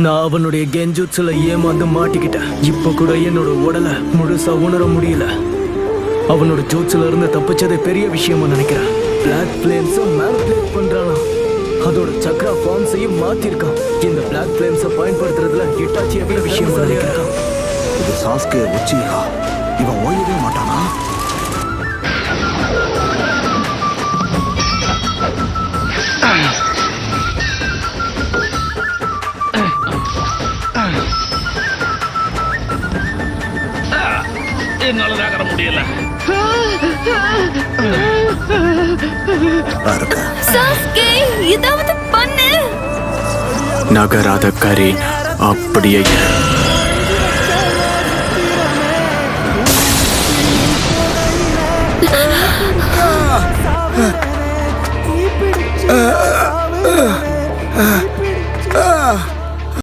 நான் அவனுடைய கெஞ்சுட்சுல ஏமாந்து மாட்டிக்கிட்டேன். இப்ப கூட என்னோட உடலை முழுசா உணர முடியல. அவனோட ஜூட்ஸ்ல இருந்து தப்பிச்சதே பெரிய விஷயமா நினைக்கிறேன். பிளாக் ஃபிளேம்ஸ மேனிபுலேட் பண்றானா, அதோட சக்ரா ஃபார்ம்ஸையும் மாத்திருக்கான். இந்த பிளாக் ஃபிளேம்ஸ பயன்படுத்துறதுல இட்டாச்சி எவ்வளவு விஷயமா நினைக்கிறான். இது சாஸ்கே உச்சிஹா, இவன் ஓயவே மாட்டானா? என்னால நகர முடியல. சாஸ்கே, ஏதாவது பண்ணு. நகராத கரீன் அப்படியே